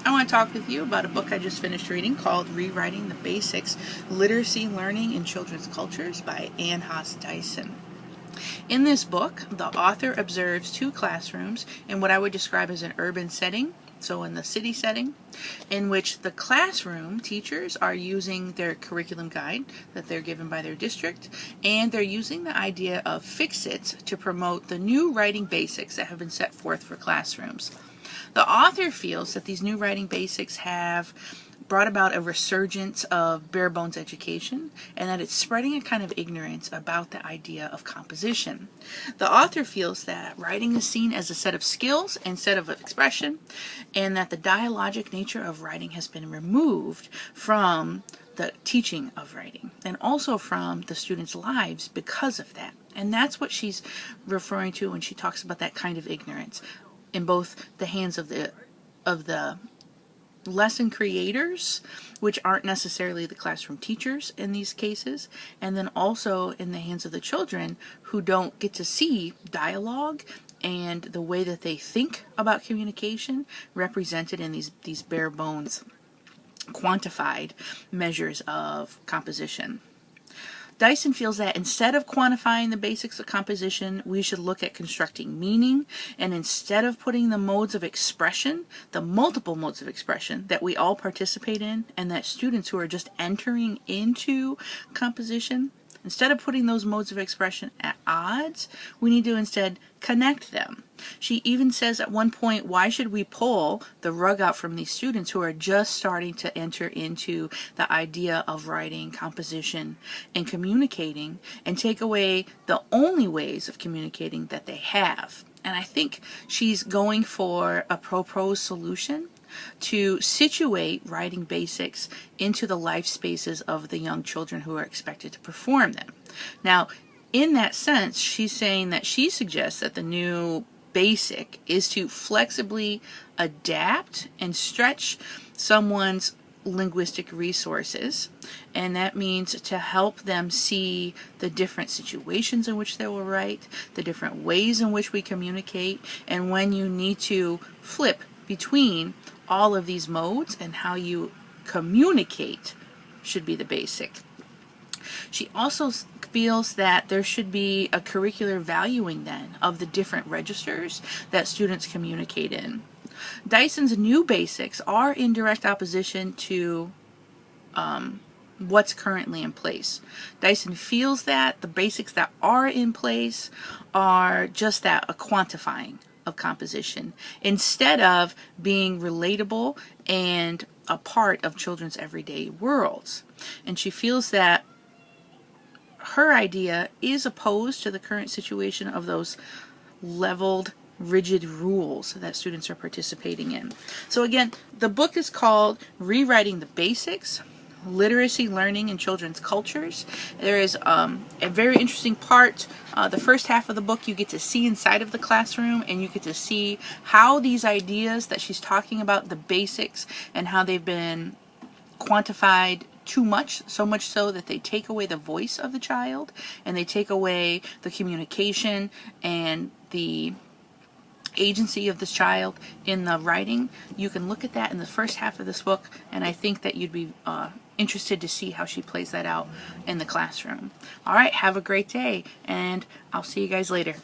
I want to talk with you about a book I just finished reading called Rewriting the Basics, Literacy Learning in Children's Cultures by Ann Haas Dyson. In this book, the author observes two classrooms in what I would describe as an urban setting, so in the city setting, in which the classroom teachers are using their curriculum guide that they're given by their district, and they're using the idea of fix-its to promote the new writing basics that have been set forth for classrooms. The author feels that these new writing basics have brought about a resurgence of bare bones education, and that it's spreading a kind of ignorance about the idea of composition. The author feels that writing is seen as a set of skills instead of expression, and that the dialogic nature of writing has been removed from the teaching of writing and also from the students' lives because of that. And that's what she's referring to when she talks about that kind of ignorance in both the hands of the lesson creators, which aren't necessarily the classroom teachers in these cases, and then also in the hands of the children who don't get to see dialogue and the way that they think about communication represented in these bare bones quantified measures of composition. Dyson feels that instead of quantifying the basics of composition, we should look at constructing meaning, and instead of putting the modes of expression, the multiple modes of expression that we all participate in, and that students who are just entering into composition, instead of putting those modes of expression at odds, we need to instead connect them. She even says at one point, why should we pull the rug out from these students who are just starting to enter into the idea of writing, composition, and communicating, and take away the only ways of communicating that they have? And I think she's going for a pro-prose solution to situate writing basics into the life spaces of the young children who are expected to perform them. Now, in that sense, she's saying that she suggests that the new basic is to flexibly adapt and stretch someone's linguistic resources, and that means to help them see the different situations in which they will write, the different ways in which we communicate, and when you need to flip between all of these modes and how you communicate should be the basic. She also feels that there should be a curricular valuing then of the different registers that students communicate in. Dyson's new basics are in direct opposition to what's currently in place. Dyson feels that the basics that are in place are just that, a quantifying of composition, instead of being relatable and a part of children's everyday worlds. And she feels that her idea is opposed to the current situation of those leveled, rigid rules that students are participating in. So again, the book is called Rewriting the Basics, Literacy Learning in Children's Cultures. There is a very interesting part. The first half of the book, you get to see inside of the classroom, and you get to see how these ideas that she's talking about, the basics, and how they've been quantified too much, so much so that they take away the voice of the child, and they take away the communication and the agency of this child in the writing. You can look at that in the first half of this book, and I think that you'd be interested to see how she plays that out in the classroom. All right, have a great day, and I'll see you guys later.